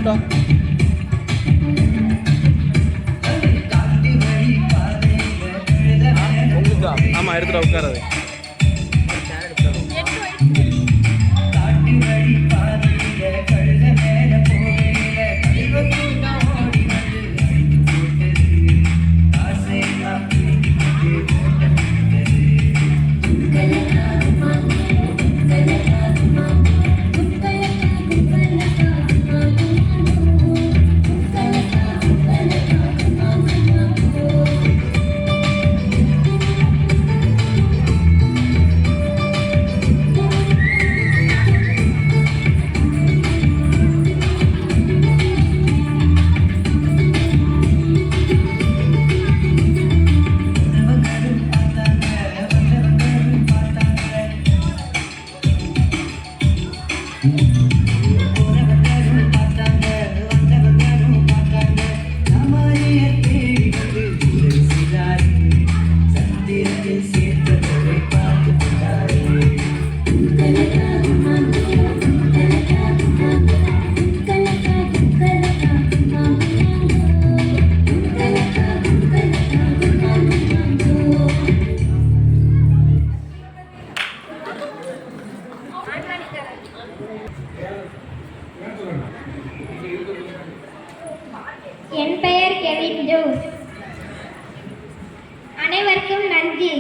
கூப்பிட்டா உங்களுக்கா? ஆமாம், எடுத்துகிட்டு உட்காராது. என் பெயர் கெவின் ஜோஸ். அனைவருக்கும் நன்றி.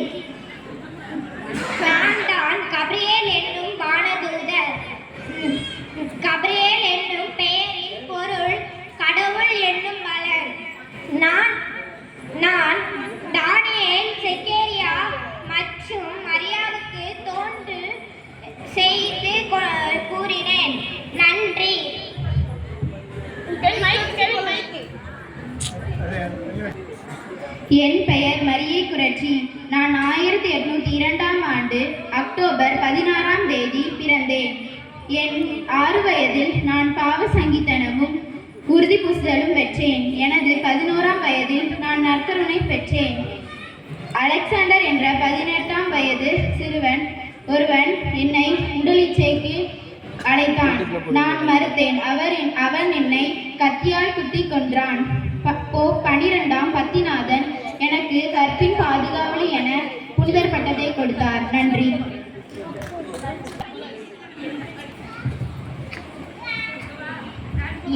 தான் கப்ரியேல் என்னும் வானதூதர். கப்ரியேல் என்னும் பெயரின் பொருள் கடவுள் என்னும் மலர். நான் தானியேல், செக்கேரியா மற்றும் மரியாவுக்கு தோன்று செய்து கூறினேன். நன்றி. என் பெயர் மரியை குரட்சி. நான் 1802ஆம் ஆண்டு அக்டோபர் 16ஆம் தேதி பிறந்தேன். என் 6 வயதில் நான் பாவ சங்கீதனமும் உறுதி பூசுதலும் பெற்றேன். எனது 11ஆம் வயதில் நான் நற்கருணை பெற்றேன். அலெக்சாண்டர் என்ற 18ஆம் வயது சிறுவன் ஒருவன் என்னை உடலிச்சைக்கு அழைத்தான். நான் மறுத்தேன். அவன் என்னை கத்தியால் குத்தி கொன்றான். போப் 12ஆம் பத்திநாதன் எனக்கு கற்பின் பாதுகாவலி என புனிதர் பட்டத்தை கொடுத்தார். நன்றி.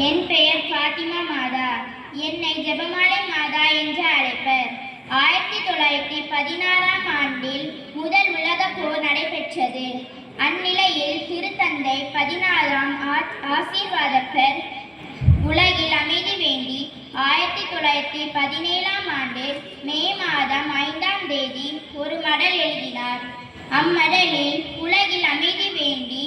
என் பெயர் ஃபாத்திமா மாதா. என்னை ஜெபமாலை மாதா என்று அழைப்பர். 1916ஆம் ஆண்டில் முதல் உலக போர் நடைபெற்றது. அந்நிலையில் திருத்தந்தை 14ஆம் ஆசீர்வாதப்பர் உலகில் அமைதி வேண்டி 1917ஆம் ஆண்டு மே மாதம் 5ஆம் தேதி ஒரு மடல் எழுதினார். அம்மடலில் உலகில் அமைதி வேண்டி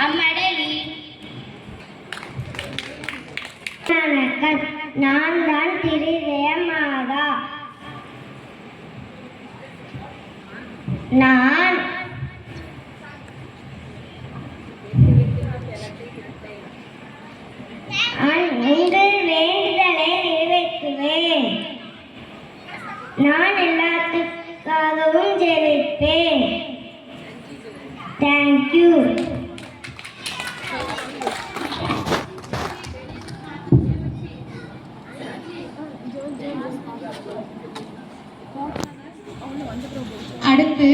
அம்மடலில் நான் தான் திரு ஜெயமாதா. நான் உங்கள் வேண்டுதலை நிறைவேற்றுவேன். நான் எல்லாத்துக்காகவும் ஜெபிப்பேன். தேங்க்யூ. அடுத்து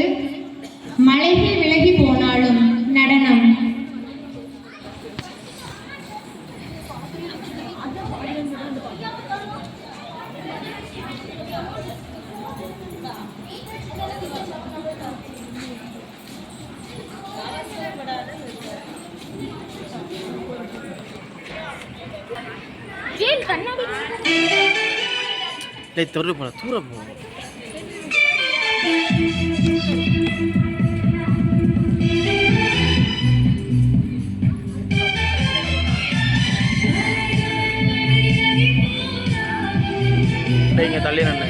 மலைகள் விலகி போனாலும் நடனம். தூர போ. இங்கே தள்ளி நின்று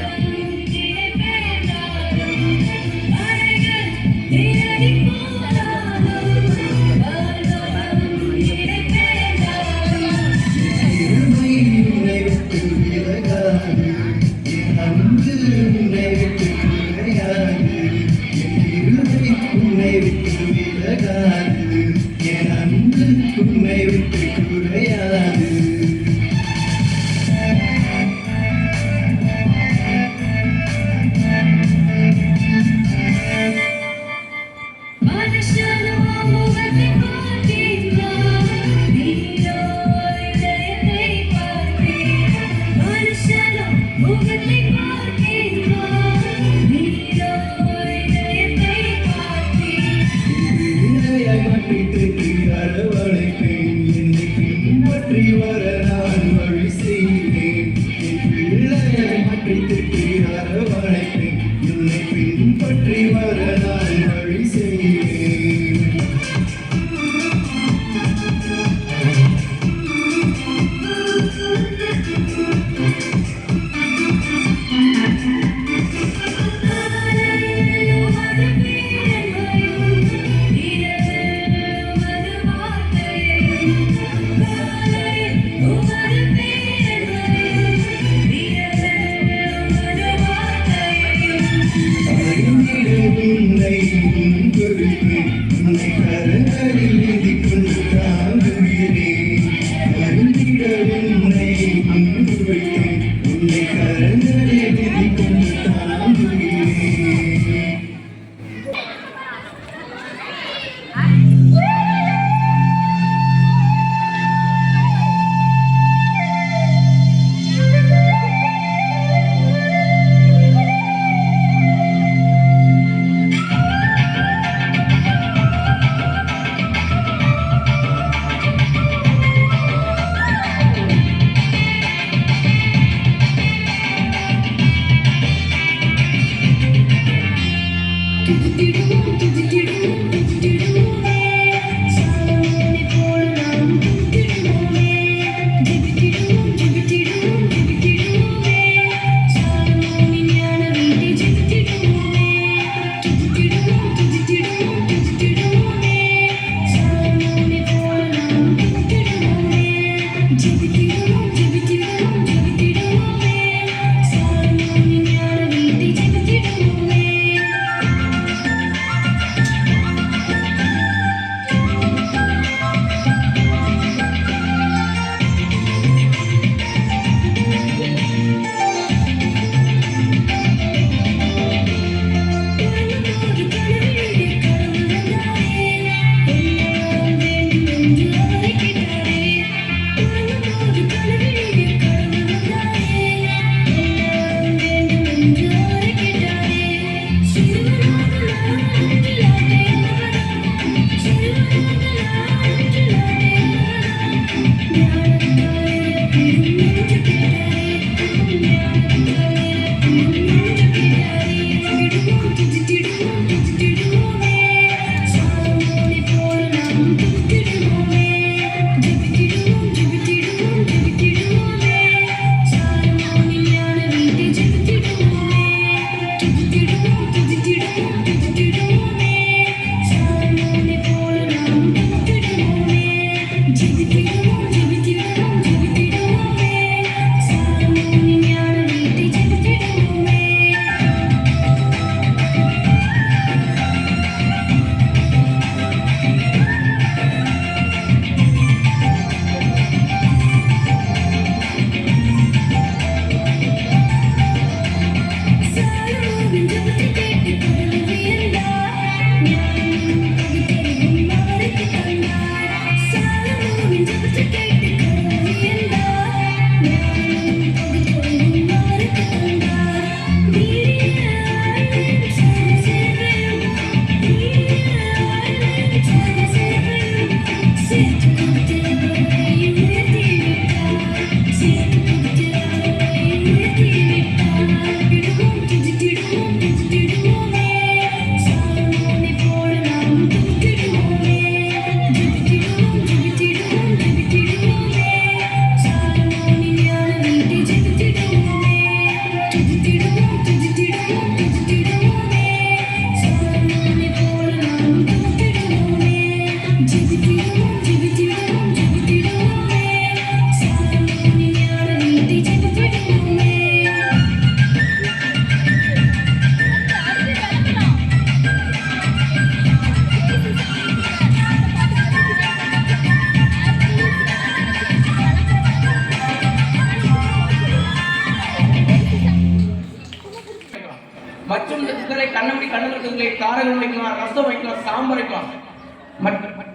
மற்றும் இந்த குக்கரை கண்ணம்படி கண்ணமூடி காரங்கள் வைக்கலாம், ரசம் வைக்கலாம், சாம்பார் வைக்கலாம்.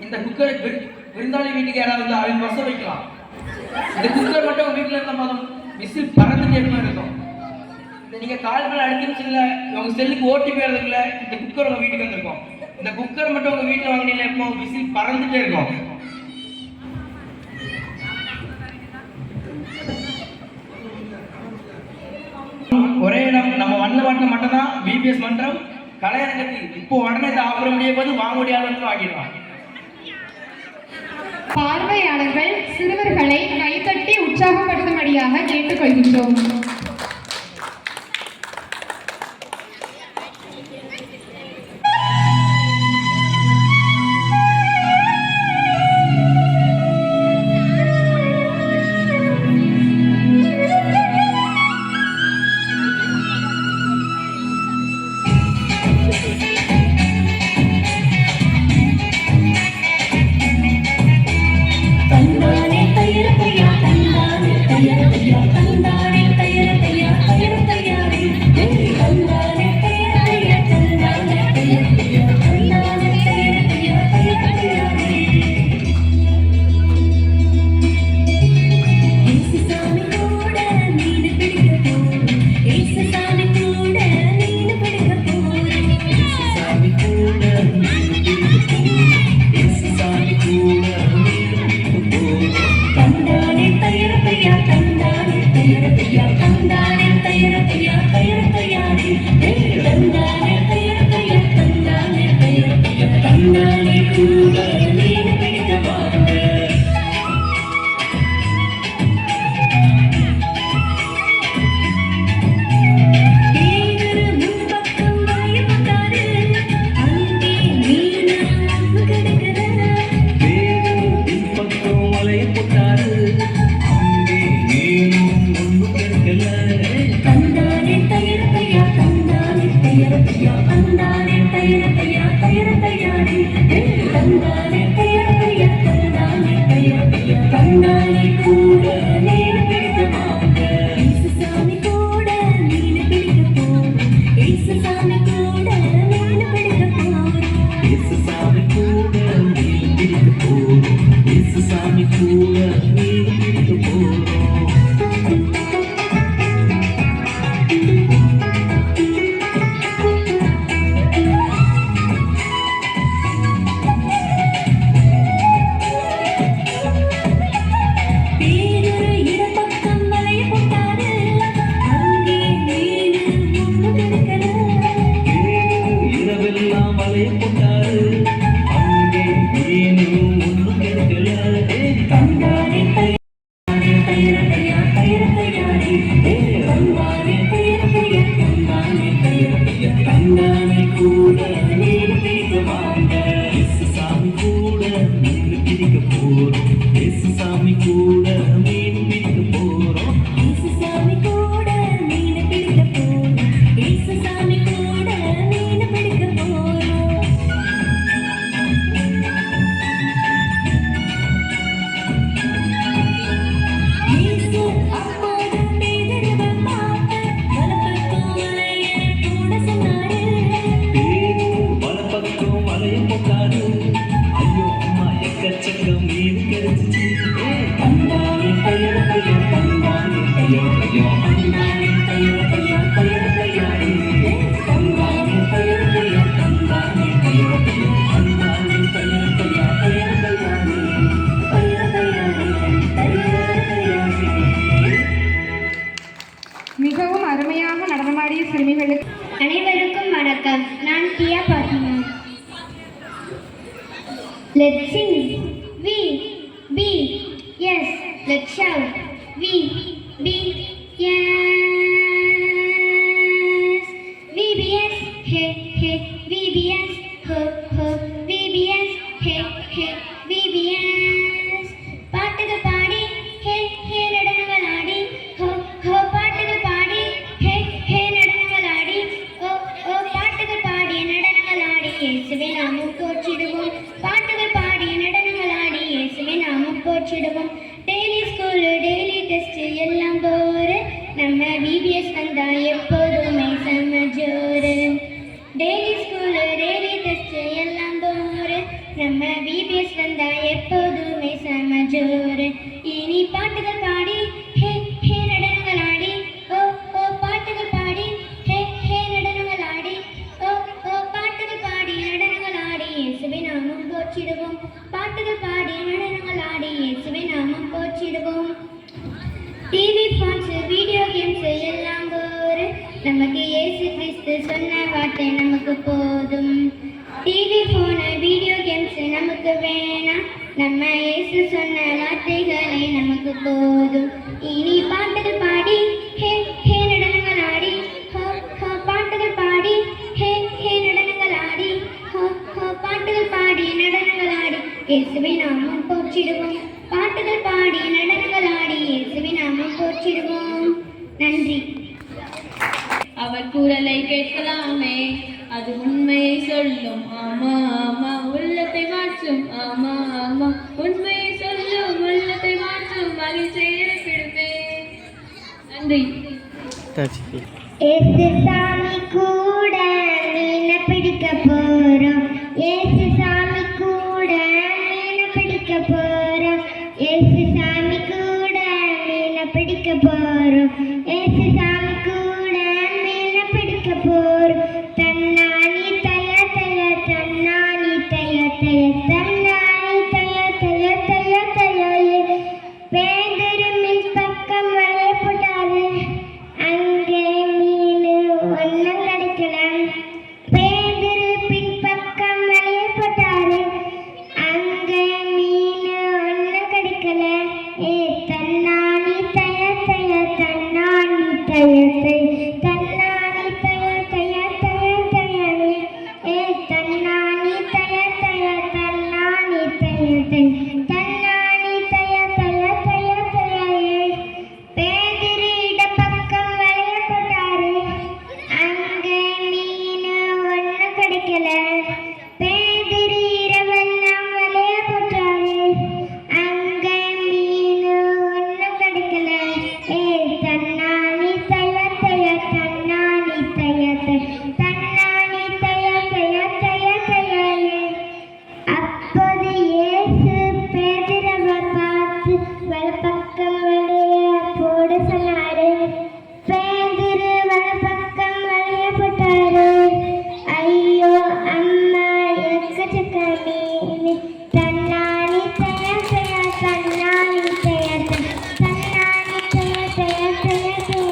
இந்த குக்கரை விருந்தாளி வீட்டுக்கு யாராவது அவங்க ரசம் வைக்கலாம். இந்த குக்கர் மட்டும் வீட்டில் இருந்த மாதம் விசில் பறந்துட்டே இருக்கும். நீங்க கால் பண்ண அடுத்த நிமிஷத்துல உங்க செல்லுக்கு ஓடிபி வரதுக்குள்ள இந்த குக்கர் உங்க வீட்டுக்கு வந்திருக்கும். இந்த குக்கர் மட்டும் உங்க வீட்டுல வாங்கினீங்க எப்போ விசில் பறந்துட்டே இருக்கும். ஒரே இடம் நம்ம வண்ணவாட்டில் மட்டும்தான் பிபிஎஸ் மன்றம் கலையரங்கத்தில். இப்போ உடனே இந்த ஆஃபர் முடிய போது வாங்க முடியாத வாங்கிடுவாங்க. பார்வையாளர்கள் சிறுவர்களை கைத்தட்டி உற்சாகப்படுத்தும்படியாக கேட்டுக்கொள்கின்றோம். மிகவும் அருமையாக நடனமாடிய சிறுமிகளுக்கு அனைவருக்கும் வணக்கம். நான் தியா Fathima. Let's sing. We, be, yes. Let's shout. We, be, yes. VBS, hey, hey. VBS, ho, ho. VBS, hey, hey. VBS. பாட்டுகள் பாடி, hey, hey. நடனங்கள் ஆடி, ho, ho. பாட்டுகள் பாடி, hey, hey. நடனங்கள் ஆடி, oh, oh. பாட்டுகள் பாடி, நடனங்கள் ஆடி, இயேசுவை நாமும் போற்றிடுவோம். பாட்டுகள் பாடி, நடனங்கள் ஆடி, இயேசுவை நாமும் போற்றிடுவோம். டெய்லி ஸ்கூல், டெய்லி டெஸ்ட் எல்லாம் போரு, நம்ம விபிஎஸ் வந்தா எப்போதுமே செம்ம ஜோரு. டெய்லி ஸ்கூல், டெய்லி டெஸ்ட் எல்லாம் போரு, நம்ம விபிஎஸ் வந்தா எப்போதுமே செம்ம ஜோரு. இனி பாட்டுகள் பாடி, ஹே ஹே நடனங்கள் ஆடி, ஓ ஓ பாட்டுகள் பாடி, நமக்கு இயேசு கிறிஸ்து சொன்ன வார்த்தை நமக்கு போதும். டிவி போன வீடியோ கேம்ஸ் நமக்கு வேணாம், நம்ம இயேசு சொன்ன வார்த்தைகளை நமக்கு போதும். இனி பாட்டுகள் பாடி ஹே ஹே நடனங்கள் ஆடி ஹோ ஹோ பாட்டுகள் பாடி ஹே ஹே நடனங்கள் ஆடி ஹோ ஹோ பாட்டுகள் பாடி நடனங்கள் ஆடி இயேசுவை நாமம் போற்றிடுவோம். பாட்டுகள் பாடி நடனங்கள் ஆடி இயேசுவை நாமம் போற்றிடுவோம். நன்றி. அவர் குரலை கேட்கலாமே, அது உண்மையை சொல்லும். ஆமா ஆமா உள்ளத்தை மாற்றும். ஆமா ஆமா உண்மையை சொல்லும், உள்ளத்தை மாற்றும். மகிழ்ச்சியை பிடிப்பே. நன்றி. ஏசு சாமி கூட மீனை பிடிக்க போறோம். ஏசு சாமி கூட மீனை பிடிக்க போறோம். ஏசு சாமி கூட மீனை பிடிக்க போறோம். ஏசு சாமி கூட மீனை பிடிக்க போறோம். தன்னானி தய தய தன்னானி தய தய தன்னானி தய தய தய தய பேதரு மின் பக்கம் வரையப்பட்டாரு. அங்கே மீன் ஒன்றும் கிடைக்கல. பேதரு பின்பக்கம் வரையப்பட்டாரு. அங்கே மீன் ஒன்றும் கிடைக்கல. ஏ தன்னானி தய தய தன்னானி தய தய தன்னானி தய தய தய தயவே. ஏ தன்னானி தய தய தன்னானி தய தய தன்னானி தய தய தய தயவே. பேதிரு இடப்பக்கம் வளையப்பட்டாரு. அங்கே மீன் ஒன்றும் கிடைக்கல. பேதிரு இரவெல்லாம் வளையப்பட்டாரு. அங்கே மீன் ஒன்றும் கிடைக்கல. ஏ தன்னானி தய தய தன்னானி தய தய தன்னானி தய தய தய தயவே. அப்போது இயேசு பேதுருவை பார்த்து வலப்பக்கம் வளைய போட சொன்னாரு. பேதுரு வலப்பக்கம் வளைய போட்டாரு. ஐயோ அம்மா எக்கச்சக்க மீன். தன்னானி தய தய தன்னானி தய தய தன்னானி தய தய தய தய.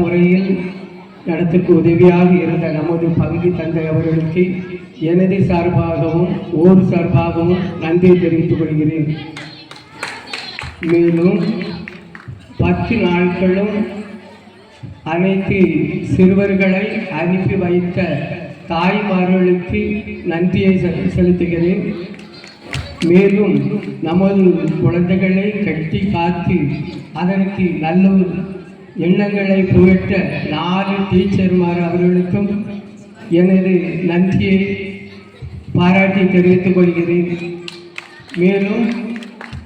முறையில் நடத்துக்கு உதவியாக இருந்த நமது பங்கு தந்தை அவர்களுக்கு எனது சார்பாகவும் ஊர் சார்பாகவும் நன்றி தெரிவித்துக் கொள்கிறேன். மேலும் 10 நாட்களும் அனைத்து சிறுவர்களை அனுப்பி வைத்த தாய்மார்களுக்கு நன்றியை செலுத்துகிறேன். மேலும் நமது குழந்தைகளை கட்டி காத்து அதற்கு நல்ல எண்ணங்களை புகட்ட 4 டீச்சர்மார் அவர்களுக்கும் எனது நன்றியை பாராட்டி தெரிவித்துக் கொள்கிறேன். மேலும்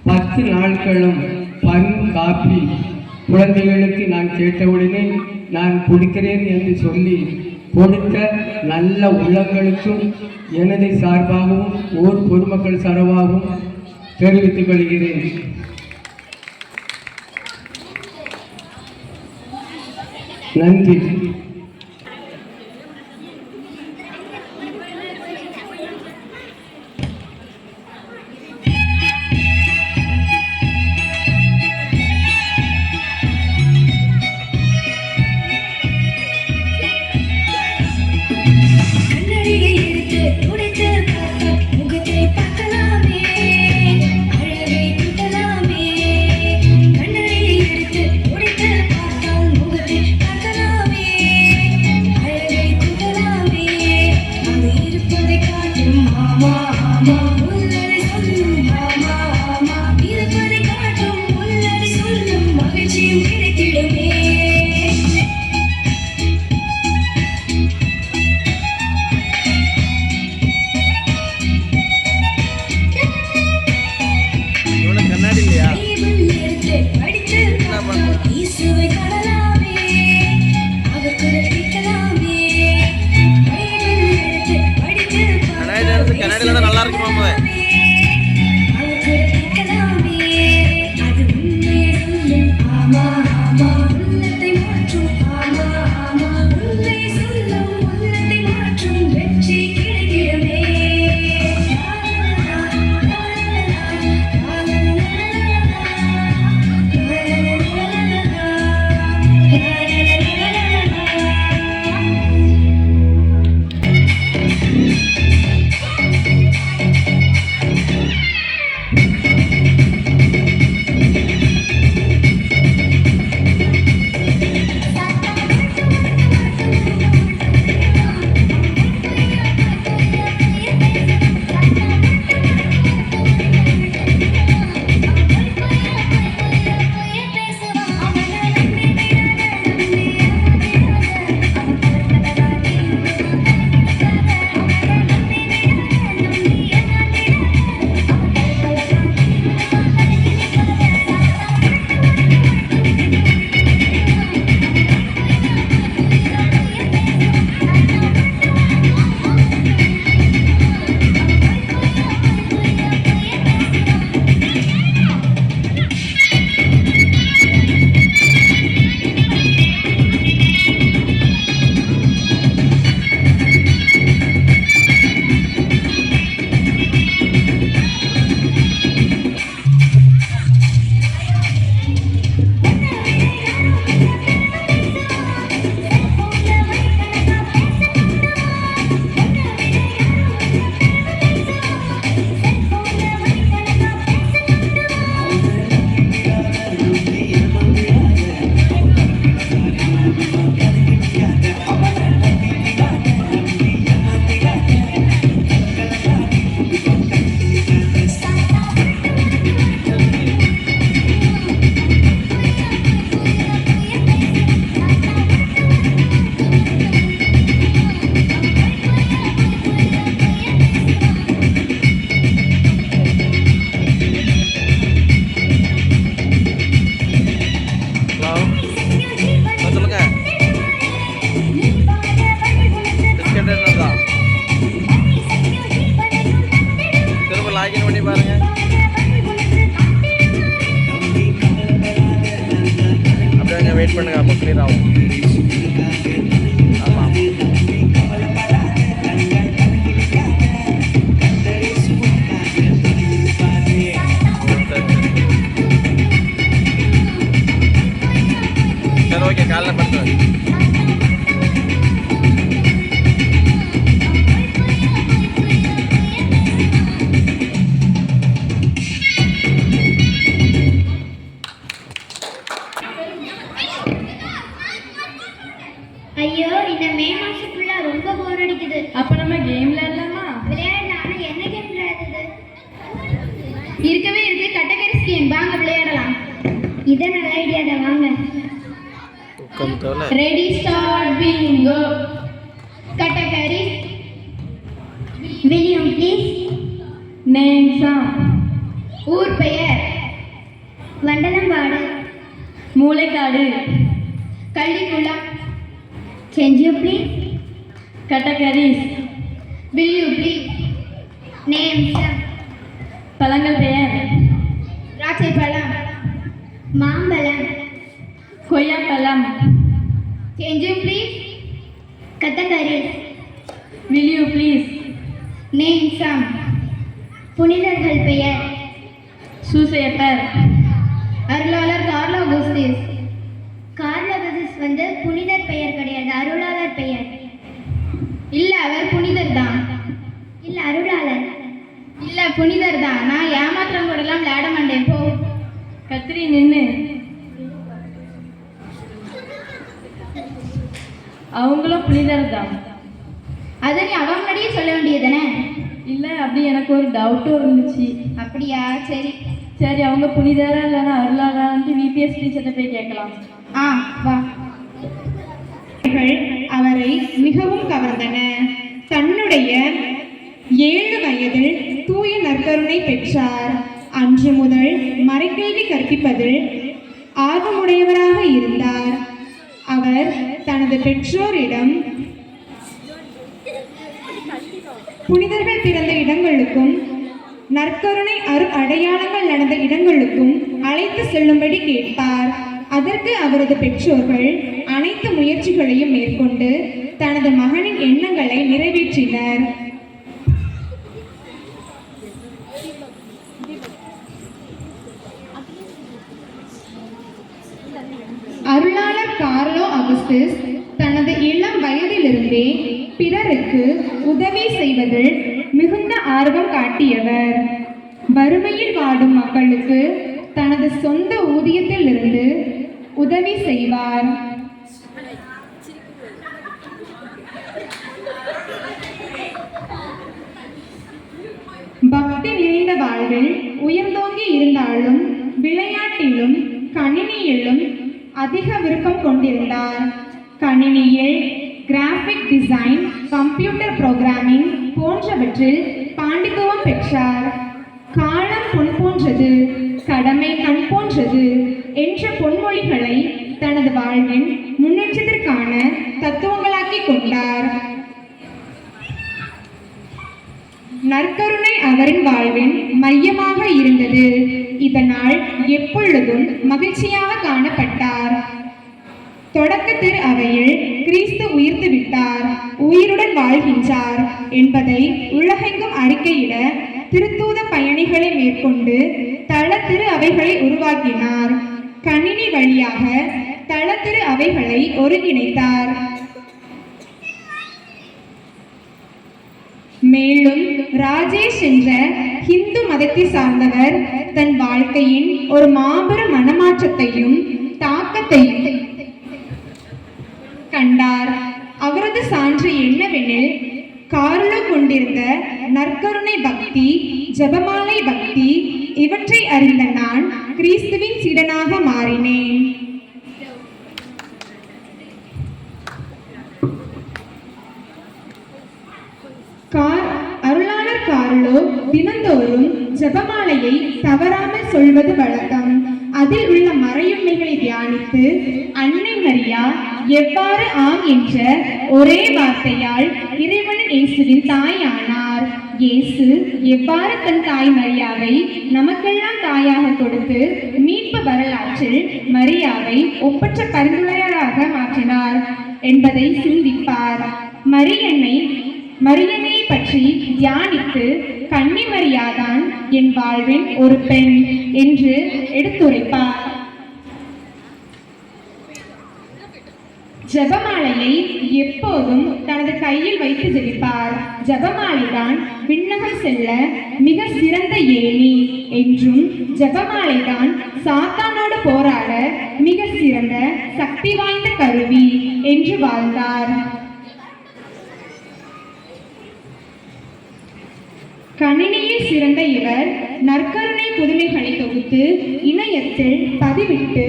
10 நாட்களும் பன் காப்பி குழந்தைகளுக்கு நான் கேட்டவுடனே நான் கொடுக்கிறேன் என்று சொல்லி கொடுத்த நல்ல உள்ளங்களுக்கும் எனது சார்பாகவும் ஊர் பொதுமக்கள் சார்பாகவும் தெரிவித்துக் கொள்கிறேன். நன்றி. கண்ணடியை எடுத்து துடைத்து பார்க்க முகத்தை பார்க்கலாமே, அழகை கூட்டலாமே. கண்ணடியை எடுத்து துடைத்து பார்க்க முகத்தை பார்க்கலாமே, அப்ப நம்ம கேம் விளையாடலாமா? விளையாடலாம். ஆனா என்ன கேம் விளையாடுறது? இருக்கவே இருக்கு கட்டகரிசி கேம், வாங்க விளையாடலாம். இதை நல்ல ஐடியா தான், வாங்க. உட்காந்து தவளை. Ready start bingo. Category. Will you please? நேம்ஸாம். ஊர் பெயர். வண்டலம்பாடு. மூளைக்காடு. Kallikulam. Can you please? கட்டகரிஸ். Will you please? Names. பழங்கள் பெயர். திராட்சை பழம். மாம்பழம். கொய்யாப்பழம். Can you please? கத்தகரி. Will you please? Name some. புனிதர்கள் பெயர். சூசையப்பர். அருளாளர் கார்லோ அகுஸ்திஸ். கார்லோகசிஸ் புனிதர் பெயர் கிடையாது, அருளாளர் பெயர். இல்ல அவர் புனிதர் தான். இல்ல அருளாளர். இல்ல புனிதர் தான். நான் ஏமாத்திரம் கூடலாம் விளையாட மாட்டேன் போ. கத்திரி நின்னு. அவங்களும் புனிதர் தான். அதை நீ அவன் முன்னாடியே சொல்ல வேண்டியதுதானே? இல்ல அப்படி எனக்கு ஒரு டவுட்டும் இருந்துச்சு. அப்படியா, சரி. சரி, அவங்க புனிதரா இல்லைன்னா அருளாளான்ட்டு விபிஎஸ் டீச்சர்கிட்ட போய் கேட்கலாம். ஆ வா. அவரை மிகவும் கவர்ந்தன. தன்னுடைய 7 வயதில் தூய நற்கருணை பெற்றார். அன்று முதல் மறைக்கல்வி கற்பிப்பதில் ஆர்வமுடையவராக இருந்தார். அவர் தனது பெற்றோரிடம் புனிதர்கள் பிறந்த இடங்களுக்கும் நற்கருணை அடையாளங்கள் நடந்த இடங்களுக்கும் அழைத்து செல்லும்படி கேட்பார். அதற்கு அவரது பெற்றோர்கள் அனைத்து முயற்சிகளையும் மேற்கொண்டு தனது மகனின் எண்ணங்களை நிறைவேற்றினர். அருளாளர் கார்லோ அகுஸ்திஸ் தனது இளம் வயதிலிருந்தே பிறருக்கு உதவி செய்வதில் மிகுந்த ஆர்வம் காட்டியவர். வறுமையில் வாடும் மக்களுக்கு தனது சொந்த ஊதியத்திலிருந்து உதவி செய்வார். பக்தி நிறைந்த வாழ்வில் உயர்ந்தோங்கி இருந்தாலும் விளையாட்டிலும் கணினியிலும் அதிக விருப்பம் கொண்டிருந்தார். கணினியில் கிராஃபிக் டிசைன், கம்ப்யூட்டர் புரோகிராமிங் போன்றவற்றில் பாண்டித்துவம் பெற்றார். காலம் பொன் போன்றது, கடமை கண் போன்றது என்ற பொன்மொழிகளை தனது வாழ்வின் முன்னேற்றத்திற்கான தத்துவங்களாக்கி கொண்டார். நற்கருணை அவரின் வாழ்வின் மையமாக இருந்தது. இதனால் எப்பொழுதும் மகிழ்ச்சியாக காணப்பட்டார். தொடக்கத்தில் அவையில் கிறிஸ்து உயிர்த்து விட்டார், உயிருடன் வாழ்கின்றார் என்பதை உலகெங்கும் அறிக்கையிட திருத்தூத பயணிகளை மேற்கொண்டு தள திரு அவைகளை உருவாக்கினார். கணினி வழியாக தள திரு அவைகளை ஒருங்கிணைத்தார். மேலும் ராஜேஷ் என்ற ஹிந்து மதத்தை சார்ந்தவர் தன் வாழ்க்கையின் ஒரு மாபெரும் மனமாற்றத்தையும் தாக்கத்தையும் கண்டார். அவரது சான்று என்னவெனில், கார்லோ கொண்டிருந்த நற்கருணை பக்தி, ஜெபமாலை பக்தி இவற்றை அறிந்த நான் கிறிஸ்துவின் சீடனாக மாறினேன். அருளாளர் கார்லோ தினந்தோறும் ஜெபமாலையை தவறாமல் சொல்வது வழக்கம். அதில் உள்ள மறையுண்மைகளை தியானித்து அன்னை மரியா எவ்வாறு ஆம் என்ற ஒரே வார்த்தையால் இறைவனின் இயேசுவின் தாயானார், இயேசு எவ்வாறு தன் தாய் மரியாவை நமக்கெல்லாம் தாயாக கொடுத்து மீட்பு வரலாற்றில் மரியாவை ஒப்பற்ற பரிந்துரையாளராக மாற்றினார் என்பதை சிந்திப்பார். மரியன்னை பற்றி தியானித்து கன்னி மரியாதான் என் வாழ்வின் ஒரு பெண் என்று எடுத்துரைப்பார். ஜெபமாலையை எப்போதும் தனது கையில் வைத்து ஜெபிப்பார். ஜெபமாலைதான் விண்ணகம் செல்ல மிக சிறந்த ஏணி என்றும், ஜெபமாலைதான் சாத்தானோடு போராட மிக சிறந்த சக்தி வாய்ந்த கருவி என்று வாழ்ந்தார். கணினியில் சிறந்த இவர் நற்கருணை புதுமைகளை தொகுத்து இணையத்தில் பதிவிட்டு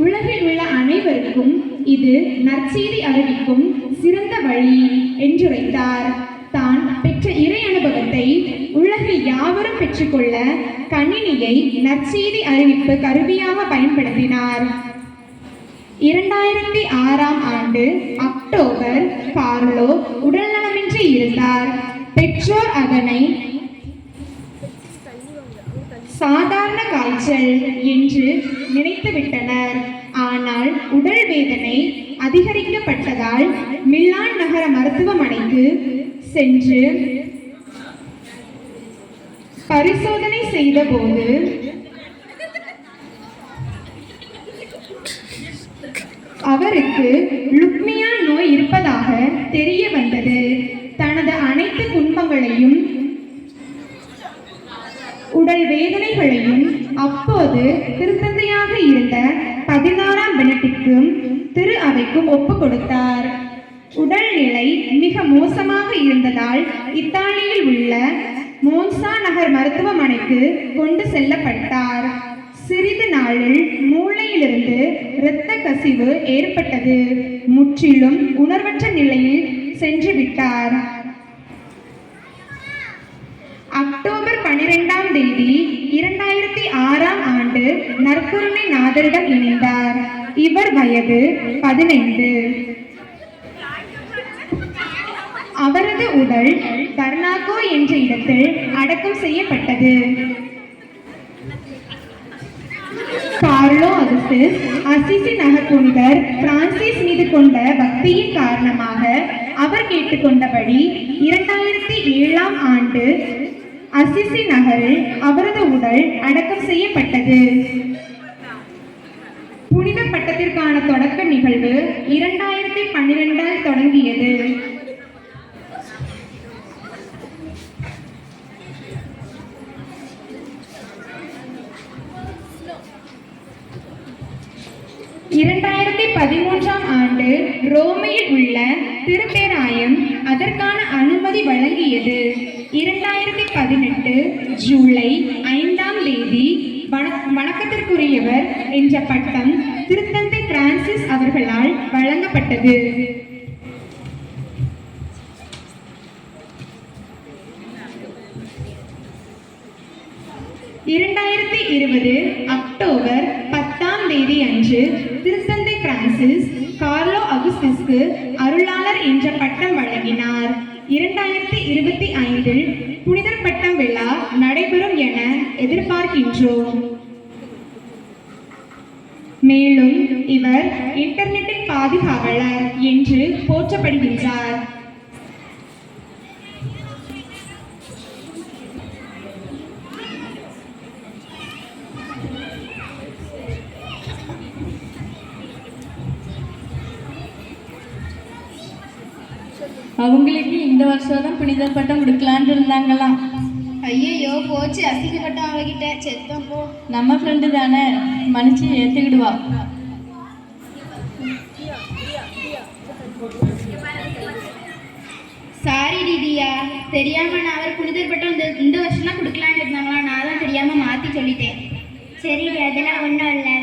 உலகில் உள்ள அனைவருக்கும் இது நற்செய்தி அறிவிக்கும் சிறந்த வழி என்றுரைத்தார். தான் பெற்ற இறை அனுபவத்தை உலகில் யாவரும் பெற்றுக்கொள்ள கணினியை நற்செய்தி அறிவிப்பு கருவியாக பயன்படுத்தினார். 2006ஆம் ஆண்டு அக்டோபர் கார்லோ உடல்நலமின்றி இருந்தார். பெற்றோர் அதனை சாதாரண காய்ச்சல் என்று நினைத்துவிட்டனர். ஆனால் உடல் வேதனை அதிகரிக்கப்பட்டதால் மிலான் நகர மருத்துவமனைக்கு சென்று பரிசோதனை செய்தபோது அவருக்கு லுக்மியா நோய் இருப்பதாக தெரிய வந்தது. தனது அனைத்து துன்பங்களையும் உடல் வேதனைகளையும் அப்போது திருத்தந்தையாக இருந்த 16ஆம் பெனடிக்டும் திரு அவைக்கும் ஒப்பு கொடுத்தார். உடல்நிலை மிக மோசமாக இருந்ததால் இத்தாலியில் உள்ள மோன்சா நகர் மருத்துவமனைக்கு கொண்டு செல்லப்பட்டார். சிறிது நாளில் மூளையிலிருந்து இரத்த கசிவு ஏற்பட்டது. முற்றிலும் உணர்வற்ற நிலையில் சென்று விட்டார். அக்டோபர் 12ஆம் தேதி 2006ஆம் ஆண்டு நற்கருணை நாதரிடம் இணைந்தார். இவர் வயது 15. அவரது உடல் தர்னாகோ என்ற இடத்தில் அடக்கம் செய்யப்பட்டது. கார்லோ அகஸ்டஸ் அசிசி நகர் புனிதர் பிரான்சிஸ் மீது கொண்ட பக்தியின் காரணமாக அவர் கேட்டுக்கொண்டபடி 2007ஆம் ஆண்டு அசிசி நகரில் அவரது உடல் அடக்கம் செய்யப்பட்டது. புனித பட்டத்திற்கான தொடக்க நிகழ்வு 2012ஆல் தொடங்கியது. ஆம் ஆண்டு ரோமையில் உள்ள திருப்பேராயம் அதற்கான அனுமதி வழங்கியது. 2018 ஜூலை 5ஆம் தேதி வணக்கத்திற்குரியவர் என்ற பட்டம் திருத்தந்தை பிரான்சிஸ் அவர்களால் வழங்கப்பட்டது. அக்டோபர் 10ஆம் தேதி அன்று திருத்தந்தை பிரான்சிஸ் கார்லோ அகுஸ்டஸ்க்கு அருளாளர் என்ற பட்டம் வழங்கினார். 2025இல் புனிதர் பட்டம் விழா நடைபெறும் என எதிர்பார்க்கின்றோம். மேலும் இவர் இன்டர்நெட்டின் பாதுகாவலர் என்று போற்றப்படுகின்றார். அவங்களுக்கு இந்த வருஷம் தான் புனிதர் பட்டம் கொடுக்கலான்னு இருந்தாங்களாம். ஐயோ போச்சு, அசிங்கப்பட்டோம் அவகிட்ட. செத்தம் போ. நம்ம ஃப்ரெண்டு தானே, மன்னிச்சு ஏற்றுக்கிடுவா. சாரி டிடியா, தெரியாம நான் அவர் புனிதர் பட்டம் இந்த வருஷம் தான் கொடுக்கலான்னு இருந்தாங்களா, நான் தான் தெரியாம மாத்தி சொல்லிட்டேன். சரி, அதெல்லாம் ஒன்றும் இல்லை,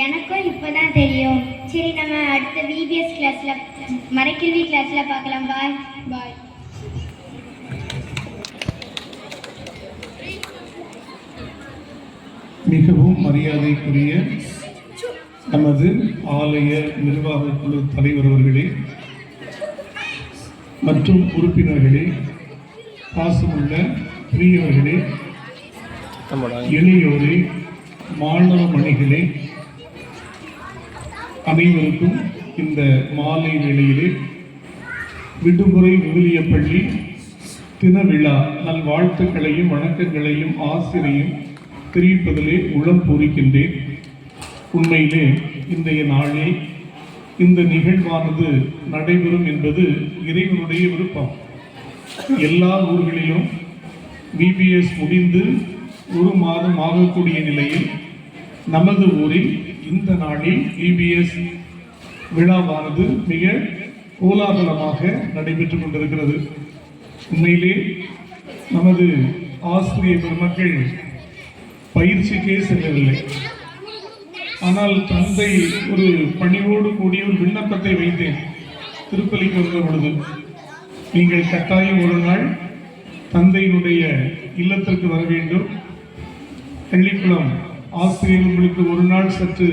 எனக்கும் இப்போதான் தெரியும். சரி, நம்ம அடுத்த விபிஎஸ் கிளாஸில் மறைக்கல்வி கிளாஸில் பார்க்கலாம். பாய் பாய். மிகவும் மரியாதைக்குரிய நமது ஆலய நிர்வாக குழு தலைவர் அவர்களே மற்றும் உறுப்பினர்களே, பாசமுள்ள பிரியவர்களே, இளையோரே, மாணவ மணிகளே, அனைவருக்கும் இந்த மாலை வேளையிலே விடுமுறை விவிலிய பள்ளி தினவிழா நல்வாழ்த்துக்களையும் வணக்கங்களையும் ஆசிரியையும் தெரிவிப்பதிலே உளம் பூரிக்கின்றேன். உண்மையிலே இன்றைய நாளில் இந்த நிகழ்வானது நடைபெறும் என்பது இறைவனுடைய விருப்பம். எல்லா ஊர்களிலும் விபிஎஸ் முடிந்து ஒரு மாதம் ஆகக்கூடிய நிலையில் நமது ஊரில் இந்த நாளில் விபிஎஸ் விழாவானது மிக கோலாகலமாக நடைபெற்று கொண்டிருக்கிறது. உண்மையிலே நமது ஆசிரியர் பெருமக்கள் பயிற்சிக்கே செல்லவில்லை. ஆனால் தந்தை ஒரு பணிவோடு கூடிய ஒரு விண்ணப்பத்தை வைத்தேன். திருப்பலிக்கு வந்த பொழுது, நீங்கள் கட்டாயம் ஒரு நாள் தந்தையினுடைய இல்லத்திற்கு வர வேண்டும். பள்ளிக்குளம் ஆசிரியர் உங்களுக்கு ஒரு நாள் சற்று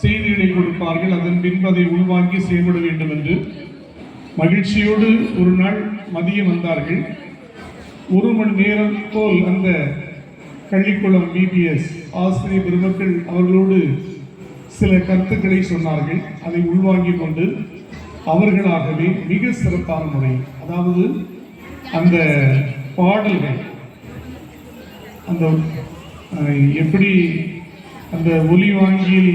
செய்திகளை கொடுப்பார்கள், அதன் பின்பு அதை உள்வாங்கி செயல்பட வேண்டும் என்று. மகிழ்ச்சியோடு ஒரு நாள் மதியம் வந்தார்கள். 1 மணி நேரம் போல் அந்த கள்ளிக்குளம் பிபிஎஸ் ஆசிரியர் பெருமக்கள் அவர்களோடு சில கருத்துக்களை சொன்னார்கள். அதை உள்வாங்கிக் கொண்டு அவர்களாகவே மிக சிறப்பான முறை, அதாவது அந்த பாடல்கள், அந்த எப்படி அந்த ஒலி வாங்கியில்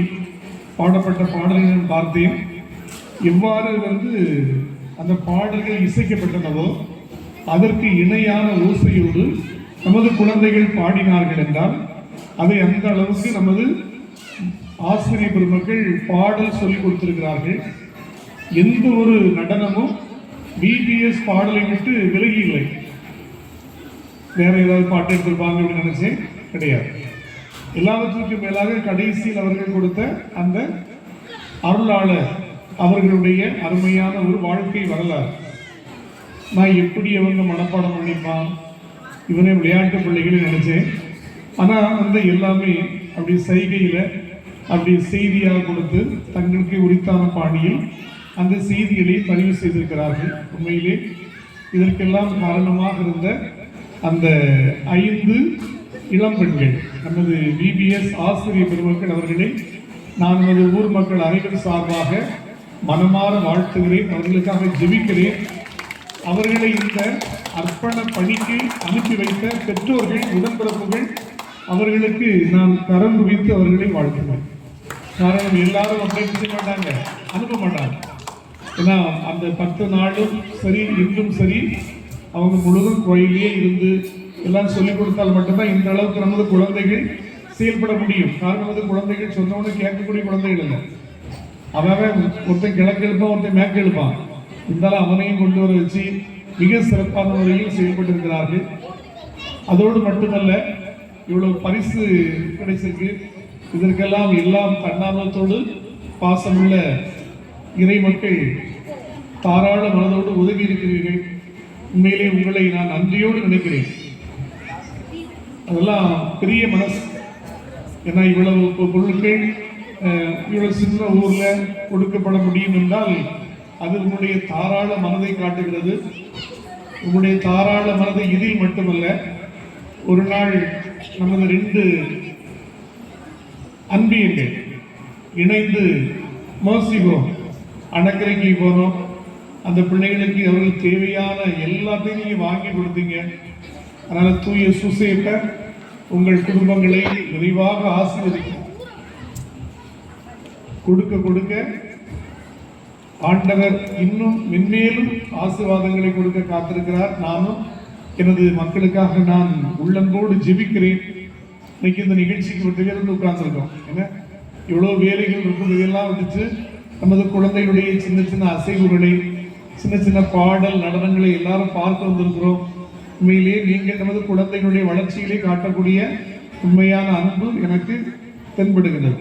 பாடப்பட்ட பாடல்கள் பார்த்தேன். எவ்வாறு அந்த பாடல்கள் இசைக்கப்பட்டனவோ அதற்கு இணையான ஓசையோடு நமது குழந்தைகள் பாடினார்கள் என்றால் அதை அந்த அளவுக்கு நமது ஆசிரியர் பெருமக்கள் பாடல் சொல்லிக் கொடுத்திருக்கிறார்கள். எந்த ஒரு நடனமும் பிபிஎஸ் பாடலை விட்டு விலகி இல்லை. வேற ஏதாவது பாட்டு எடுத்திருப்பாங்க அப்படின்னு நினைச்சேன், கிடையாது. எல்லாவற்றுக்கும் மேலாக கடைசியில் அவர்கள் கொடுத்த அந்த அருளாளர் அவர்களுடைய அருமையான ஒரு வாழ்க்கை வரலாறு. நான் எப்படி அவங்க மனப்பாடம் பண்ணிப்பான், இவனே விளையாட்டு பிள்ளைகள் நினைச்சேன். ஆனால் அந்த எல்லாமே அப்படி சைகையில் அப்படி செய்தியாக கொடுத்து தங்களுக்கு உரித்தான பாணியில் அந்த செய்திகளை பதிவு செய்திருக்கிறார்கள். உண்மையிலே இதற்கெல்லாம் காரணமாக இருந்த அந்த 5 இளம் பெண்கள், நமது பிபிஎஸ் ஆசிரியர் பெருமக்கள் அவர்களை நான் நமது ஊர் மக்கள் அனைவரும் சார்பாக மனமாற வாழ்த்துகிறேன், அவர்களுக்காக ஜெபிக்கிறேன். அவர்களை இந்த அர்ப்பண பணிக்கு அனுப்பி வைத்த பெற்றோர்கள், உடன்பிறப்புகள், அவர்களுக்கு நான் கரம் குவித்து அவர்களை வாழ்த்துவேன். காரணம் எல்லாரும் அப்படியே செய்ய மாட்டாங்க, அனுப்ப மாட்டாங்க. ஏன்னா அந்த 10 நாளும் சரி இன்றும் சரி அவங்க முழுதும் கோயிலே இருந்து எல்லாம் சொல்லிக் கொடுத்தால் மட்டும்தான் இந்த அளவுக்கு நமது குழந்தைகள் செயல்பட முடியும். காரணம் நமது குழந்தைகள் சொன்னவொன்னு கேட்கக்கூடிய குழந்தைகள் இல்லை. அவன் ஒருத்தன் கிழக்கு எழுப்பான், ஒருத்தன் மேற்கு எழுப்பான். இருந்தாலும் அவனையும் கொண்டு வர வச்சு மிக சிறப்பான முறையில் செயல்பட்டிருக்கிறார்கள். அதோடு மட்டுமல்ல, இவ்வளவு பரிசு கிடைச்சிருக்கு. இதற்கெல்லாம் எல்லாம் தன்னார்வத்தோடு பாசமுள்ள இறை மக்கள் தாராள மனதோடு உதவி இருக்கிறீர்கள். உண்மையிலே உங்களை நான் நன்றியோடு நினைக்கிறேன். அதெல்லாம் பெரிய மனசு. ஏன்னா இவ்வளவு பொருட்கள் இவ்வளவு சின்ன ஊர்ல கொடுக்கப்பட முடியும் என்றால் அது உங்களுடைய தாராள மனதை காட்டுகிறது. உங்களுடைய தாராள மனதை இதில் மட்டுமல்ல, ஒரு நாள் நமது 2 அன்பியங்கள் இணைந்து மோசிவோம் அணக்கரைக்கு போனோம். அந்த பிள்ளைகளுக்கு அவர்களுக்கு தேவையான எல்லாத்தையும் நீங்க வாங்கி கொடுத்தீங்க. அதனால தூய சுசேப்பர் உங்கள் குடும்பங்களை விரைவாக ஆசீர்வதிக்கும். கொடுக்க கொடுக்க ஆண்டவர் இன்னும் மென்மேலும் ஆசீர்வாதங்களை கொடுக்க காத்திருக்கிறார். நானும் எனது மக்களுக்காக நான் உள்ளன்போடு ஜெபிக்கிறேன். இன்னைக்கு இந்த நிகழ்ச்சிக்கு விட்டு இருந்து உட்கார்ந்துருக்கோம். ஏன்னா இவ்வளவு வேலைகள் இருக்கும், இதெல்லாம் வந்துட்டு நமது குழந்தைகளுடைய சின்ன சின்ன அசைவுகளை, சின்ன சின்ன பாடல் நடனங்களை எல்லாரும் பார்க்க வந்திருக்கிறோம். உண்மையிலேயே நீங்கள் நமது குழந்தைகளுடைய வளர்ச்சியிலே காட்டக்கூடிய உண்மையான அன்பு எனக்கு தென்படுகிறது.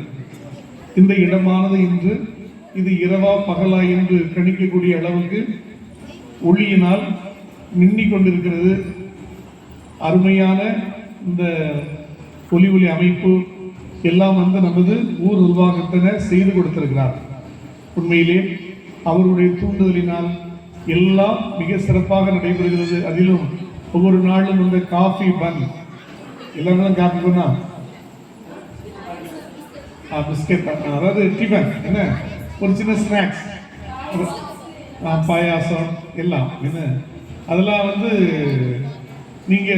இந்த இடமானது இன்று இது இரவா பகலா என்று கணிக்கக்கூடிய அளவுக்கு ஒளியினால் மின்னிக் கொண்டிருக்கிறது. அருமையான இந்த ஒலி அமைப்பு எல்லாம் நமது ஊர் நிர்வாகத்தினர் செய்து கொடுத்திருக்கிறார். உண்மையிலே அவருடைய தூண்டுதலினால் எல்லாம் மிக சிறப்பாக நடைபெறுகிறது. அதிலும் ஒவ்வொரு நாளும் இந்த காஃபி பன், எல்லாரும் காஃபி பண்ணா பிஸ்கெட், அதாவது டிஃபன், என்ன ஒரு சின்ன ஸ்நாக்ஸ், பாயாசம் எல்லாம் என்ன, அதெல்லாம் நீங்க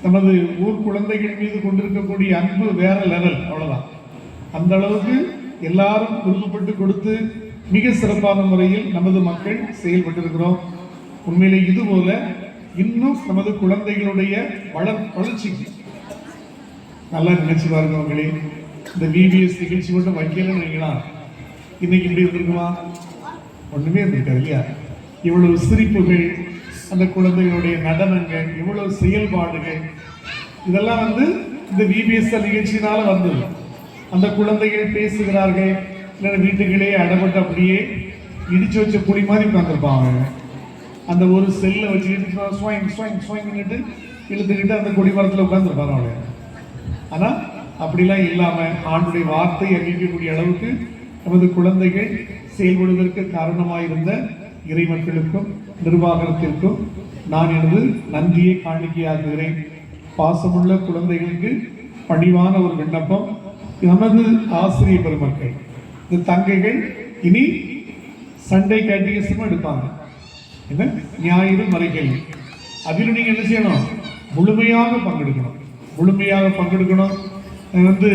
நமது ஊர் குழந்தைகள் மீது கொண்டிருக்கக்கூடிய அன்பு வேற லெவல். அவ்வளவுதான். அந்த அளவுக்கு எல்லாரும் விருப்பப்பட்டு கொடுத்து மிக சிறப்பான முறையில் நமது மக்கள் செயல்பட்டிருக்கிறோம். உண்மையிலே இதுபோல இன்னும் நமது குழந்தைகளுடைய வளர்ச்சிக்கு நல்லா நினைச்சு பாருங்க. அவங்களே இந்த விபிஎஸ் நிகழ்ச்சி மட்டும் வைக்கலன்னு வைங்களா, இன்னைக்கு இப்படி இருந்திருக்குமா? ஒண்ணுமே இருந்திருக்காது இல்லையா? இவ்வளவு சிரிப்புகள், அந்த குழந்தைகளுடைய நடனங்கள், இவ்வளவு செயல்பாடுகள், இதெல்லாம் வந்து இந்த விபிஎஸ் நிகழ்ச்சியினால வந்தது. அந்த குழந்தைகள் பேசுகிறார்கள், இல்லை வீட்டுகளே அடப்பட்டு அப்படியே இடிச்சு வச்ச புளி மாதிரி உட்காந்துருப்பாங்க. அந்த ஒரு செல்லை வச்சுக்கிட்டு ஸ்வாயிங் ஸ்வாயிங் ஸ்வாயிங்கிட்டு இழுத்துக்கிட்டு அந்த கொடி மரத்தில் உட்காந்துருப்பாங்க அவங்க. ஆனால் அப்படிலாம் இல்லாமல் ஆண்டுடைய வார்த்தை அறிவிக்கக்கூடிய அளவுக்கு நமது குழந்தைகள் செயல்படுவதற்கு காரணமாக இருந்த இறை மக்களுக்கும் நிர்வாகத்திற்கும் நான் எனது நன்றியை காணிக்கையாக்குகிறேன். பாசமுள்ள குழந்தைகளுக்கு பணிவான ஒரு விண்ணப்பம். நமது ஆசிரியர் பெருமக்கள், இந்த தங்கைகள் இனி சண்டே கேட்டகரிஸும் எடுப்பாங்க. என்ன ஞாயிறு மறைக்கல்வி, அதில் நீங்கள் என்ன செய்யணும்? முழுமையாக பங்கெடுக்கணும். வந்து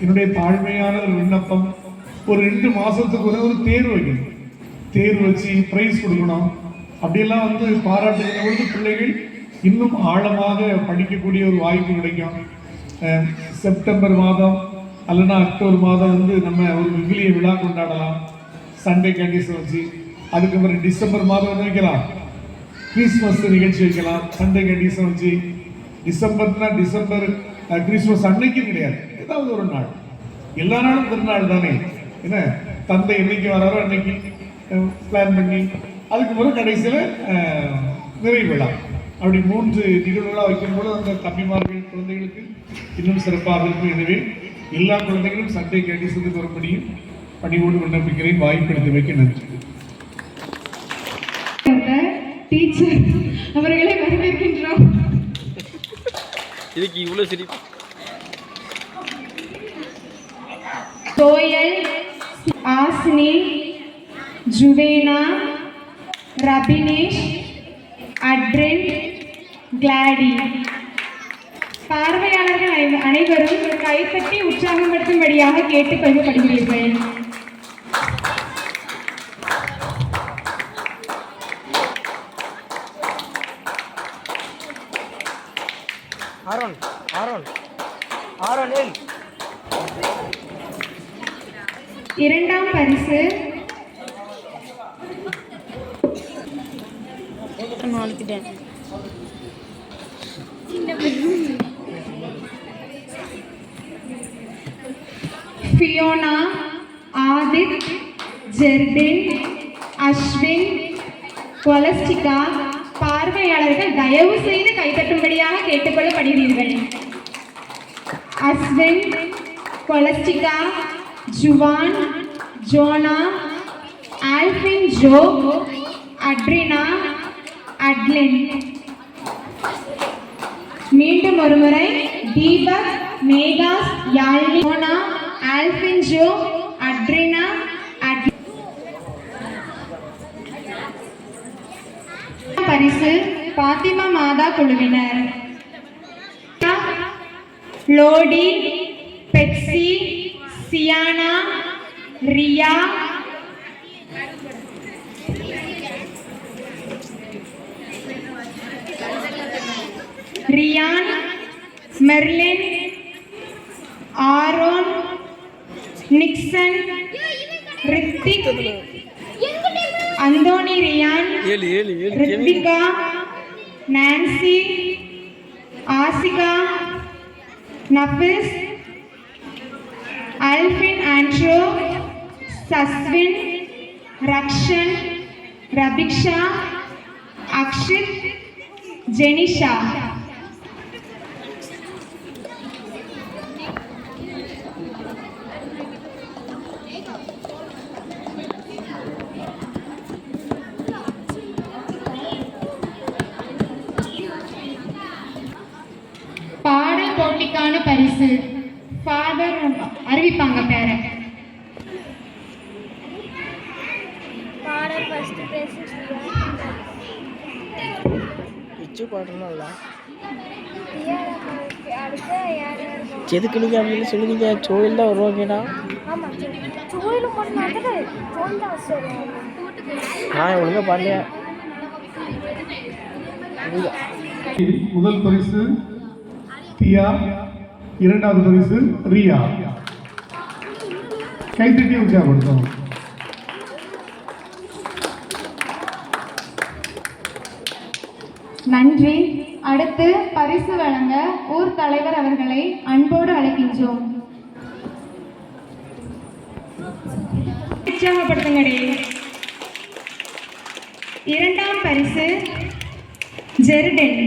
என்னுடைய தாழ்மையான ஒரு விண்ணப்பம், ஒரு 2 மாதத்துக்கு ஒரு தேர்வு வைக்கணும். தேர்வு வச்சு ப்ரைஸ் கொடுக்கணும். அப்படியெல்லாம் வந்து பாராட்டுகிற பொழுது பிள்ளைகள் இன்னும் ஆழமாக படிக்கக்கூடிய ஒரு வாய்ப்பு கிடைக்கும். செப்டம்பர் மாதம் அல்லனா அக்டோபர் மாதம் வந்து நம்ம ஒரு விவிலிய விழா கொண்டாடலாம் சண்டே கேண்டீஸை வச்சு. அதுக்கப்புறம் டிசம்பர் மாதம் வந்து வைக்கலாம், கிறிஸ்மஸ் நிகழ்ச்சி வைக்கலாம் சண்டே கேண்டீஸை வச்சு. டிசம்பர் கிறிஸ்மஸ் அன்னைக்கும் கிடையாது, ஏதாவது ஒரு நாள். எல்லா நாளும் திருநாள் தானே. என்ன தந்தை என்னைக்கு வராரோ அன்னைக்கு பிளான் பண்ணி அதுக்கு பிறகு கடைசியில் நிறைவு விழா, அப்படி 3 நிகழ்வுகளாக வைக்கும்போது அந்த தம்பிமார்கள் குழந்தைகளுக்கு இன்னும் சிறப்பாக இருக்கும். எனவே எல்லா குழந்தைகளும் சண்டே கேண்டீஸுக்கு வரும்படியும் பணிவோடு விண்ணப்பிக்கிறேன். வாய்ப்பெடுத்து வைக்க நன்றி. டீச்சர் அவர்களை வரவேற்கின்றோம். இதுக்கு இவ்வளோ சரி. சோயல், ஆஸ்னி, ஜுவேனா, ரபினேஷ், அட்ரின், கிளாடி. பார்வையாளர்கள் அனைவரும் கைத்தட்டி உற்சாகப்படுத்தும்படியாக கேட்டுக்கொள்ளப்படுகிறீர்கள். இரண்டாம் பரிசு ஃபியோனா, ஆதித், ஜெர்டின், அஸ்வின், கொலஸ்டிகா. பார்வையாளர்கள் தயவு செய்து கைத்தட்டும்படியாக கேட்டுக்கொள்ளப்படுகிறீர்கள். Ashwin, Scholastica, Juan, Jona, Alphin, Jo, Adrina, Adlin. மீண்டும் ஒருமுறை Deepak, Megas, Yazhini, Jona, Alphin, Jo, Adrina, Adlin. பரிசு பாத்திமா மாதா குழுவினர். Lody, Bexi, Siana, Riya, Ryan, Merlin, Aaron, Nixon, Rithik, Anthony, Ryan, Rithvika, Nancy, Asika, Nafis, Alphin, Andro, Saswin, Rakshan, Rabiksha, Akshith, Jenisha. பாடல் போட்டிக்கான பரிசு ஃபாதர் அறிவிப்பாங்க. பேர பாடல் ஃபர்ஸ்ட் பேசு பிச்சு பாடணும்ல. அடுத்து யார் எதுக்கு நீங்கள் அப்படின்னு சொல்லுவீங்க? சோயில் தான் வருவாங்கண்ணா. ஆமாம், சோயிலும் மட்டும் நடக்குது. சோயில் தான் சரி. ஒழுங்காக பாடலையா? முதல் பரிசு தியா, இரண்டாவது பரிசு ரியா. கைத்தட்டி உற்சாகப்படுத்தும். நன்றி. அடுத்து பரிசு வழங்க ஊர் தலைவர் அவர்களை அன்போடு அழைக்கின்றோம். உற்சாகப்படுத்துங்கடே. இரண்டாம் பரிசு ஜெர்டன்.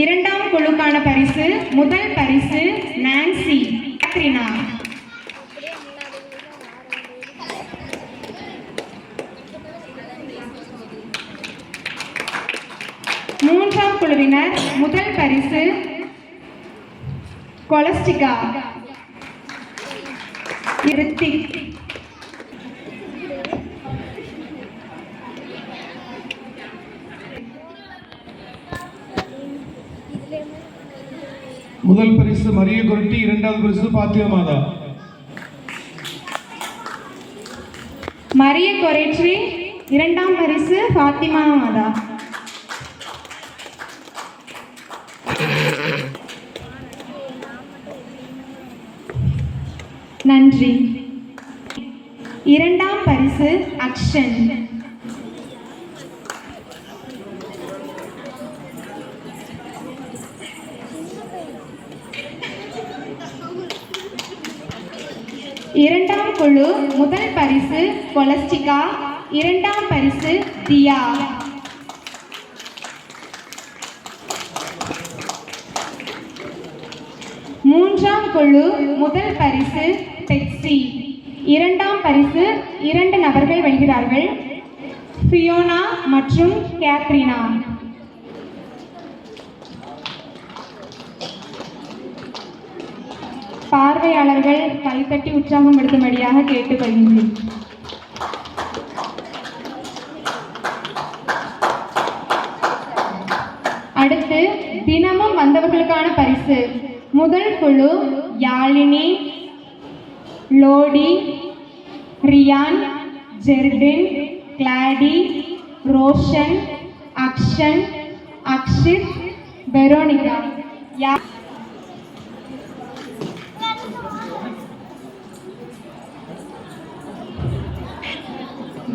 இரண்டாம் குழுக்கான பரிசு முதல் பரிசு நான்சி கேத்ரினா. மூன்றாம் குழுவினர் முதல் பரிசு கொலஸ்டிகா ரித்திக். முதல் பரிசு மரிய குரட்டி, இரண்டாவது பரிசு பாத்தியா மாதா. மரிய கொரேட்ரி, இரண்டாம் பரிசு ஃபாத்திமா மாதா. நன்றி. இரண்டாம் பரிசு அக்ஷன். இரண்டாம் குழு முதல் பரிசு கொலஸ்டிகா, இரண்டாம் பரிசு தியா. மூன்றாம் குழு முதல் பரிசு பெட்சி, இரண்டாம் பரிசு 2 நபர்கள் வெல்கிறார்கள், ஃபியோனா மற்றும் கேத்ரினா. பார்வையாளர்கள் கைத்தட்டி உற்சாகப்படுத்தும்படியாக கேட்டுக்கொள்கின்றேன். அடுத்து தினமும் வந்தவர்களுக்கான பரிசு. முதல் குழு Yazhini, Lody, Ryan, Jerdin, Gladdy, Roshan, Akshan, Akshith, Veronica.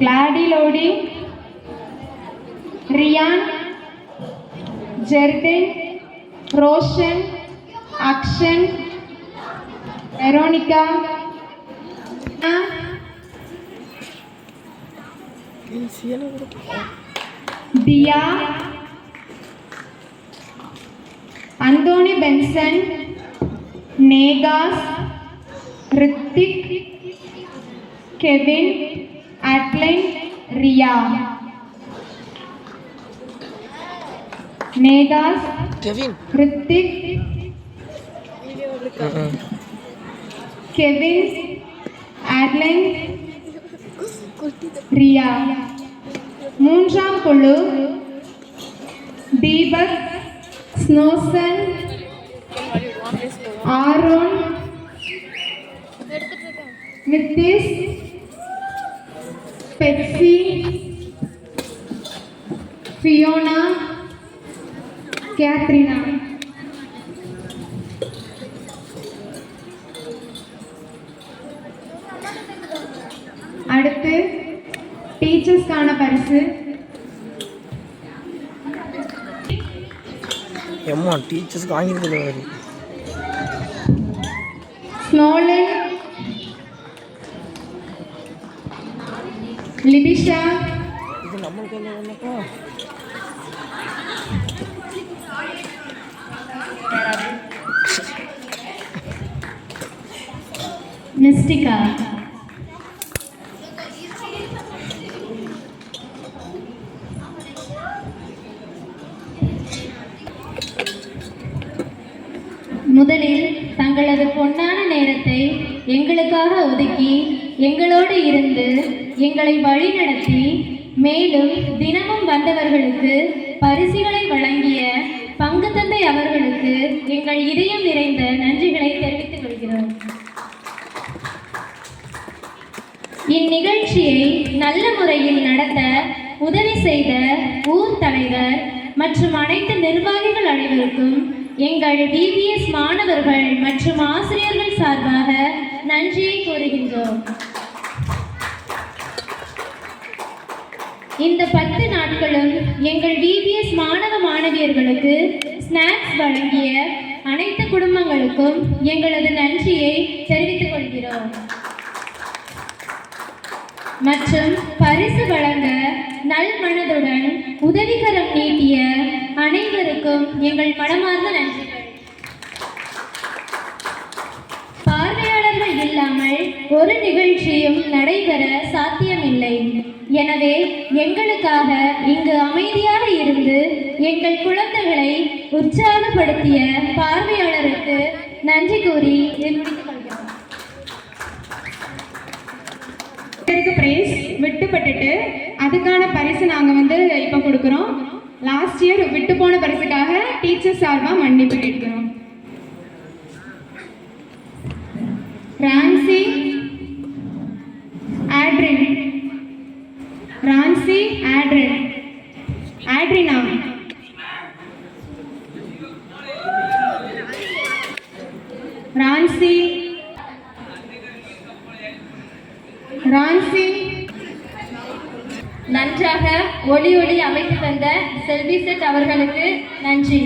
Gladdy, Lody, Ryan, Jerdin, Roshan, Akshan, Veronica, Diya, Anthony Benson, Nehas, Rithik, Kevin, Adline, Riya. Nehas, Rithik, Kevin, Adline, Riya. மூன்றாம் குழு Deepak, Snoson, Aaron, Nithish, Betsy, Fiona, Katrina. அடுத்து டீச்சர்ஸ்க்கான பரிசு. எம்மா டீச்சர்ஸ்க்கு வாங்கியிருக்கல வரும். ஸ்னோலன், லிபிஷா, இது நம்மளுக்கு என்ன பண்ணப்பா? மிஸ்டிகா. முதலில் தங்களது பொன்னான நேரத்தை எங்களுக்காக ஒதுக்கி எங்களோடு இருந்து எங்களை வழிநடத்தி மேலும் தினமும் வந்தவர்களுக்கு பரிசுகளை வழங்கிய பங்கு தந்தை அவர்களுக்கு எங்கள் இதயம் நிறைந்த நன்றிகளை தெரிவித்துக் கொள்கிறோம். இந்நிகழ்ச்சியை நல்ல முறையில் நடத்த உதவி செய்த ஊர் தலைவர் மற்றும் அனைத்து நிர்வாகிகள் அனைவருக்கும் எங்கள் டிபிஎஸ் மாணவர்கள் மற்றும் ஆசிரியர்கள் சார்பாக நன்றியை கூறுகின்றோம். இந்த 10 நாட்களும் எங்கள் விபிஎஸ் மாணவ மாணவியர்களுக்கு ஸ்நாக்ஸ் வழங்கிய அனைத்து குடும்பங்களுக்கும் எங்களது நன்றியை தெரிவித்துக் கொள்கிறோம். மற்றும் பரிசு வழங்க நல் மனதுடன் உதவிகரம் நீட்டிய அனைவருக்கும் எங்கள் மனமார்ந்த நன்றிகள். பார்வையாளர்கள் இல்லாமல் ஒரு நிகழ்ச்சியும் நடைபெற சாத்தியமில்லை. எனவே எங்களுக்காக இங்கு அமைதியாக இருந்து எங்கள் குழந்தைகளை உற்சாகப்படுத்திய பார்வையாளருக்கு நன்றி கூறி முடித்துக் கொள்கிறோம். பிரைஸ் விட்டுப்பட்டுட்டு அதுக்கான பரிசு நாங்கள் இப்போ கொடுக்குறோம். லாஸ்ட் இயர் விட்டு போன பரிசுக்காக டீச்சர் சார்பாக மன்னிப்பு கேட்கிறோம். ரான்சி ஆட்ரின், ரான்சி ஆட்ரின், ஆட்ரினா, ரான்சி, ரான்சி. நன்றாக ஒளி அமைத்து தந்த செல்வி செட் அவர்களுக்கு நன்றி.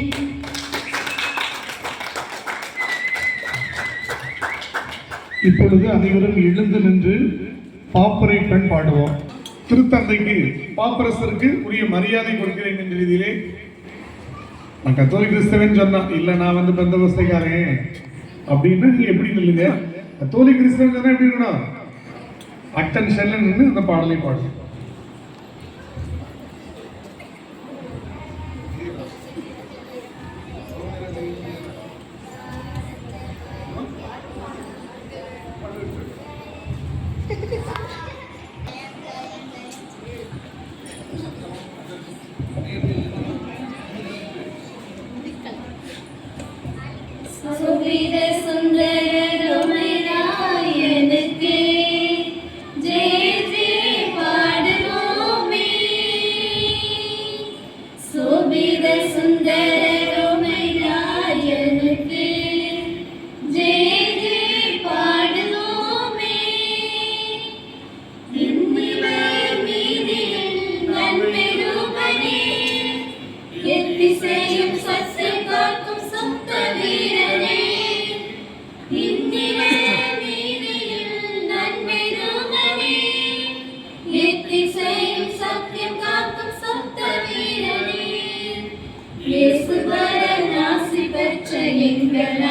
இப்பொழுது அனைவரும் எழுந்து நின்று பாப்பரை பெண் பாடுவோம். திருத்தந்தைக்கு பாப்பரசருக்கு உரிய மரியாதை கொடுக்கிறேன் என்ற ரீதியிலே. நான் கத்தோலிக்க கிறிஸ்தவன் சொன்னா இல்ல நான் பெந்தகோஸ்தைக்காரன் அப்படின்னு நீங்க எப்படி நில்லுங்க. கத்தோலிக்க கிறிஸ்தவன் சொன்னா எப்படி இருக்கணும்? அட்டென்ஷன்ல நின்று அந்த பாடலை பாடுவோம். சுவித சுந்தர ரோமநாயனுக்கே ஜெய ஜெய பாடுவோமே. சுவித சுந்தர ரோமநாயனுக்கே ஜெய ஜெய பாடுவோமே. இந்நிலையில் மீதியில் நன்மெருகனே எத்திசையும் சத்தியம் காக்கும் சுத்த வீரனே. இந்நிலையில் மீதியில் நன்மெருகனே எத்திசையும் சத்தியம் காக்கும் சுத்த வீரனே. இயேசுவரன் ஆசி பெற்ற எங்கள்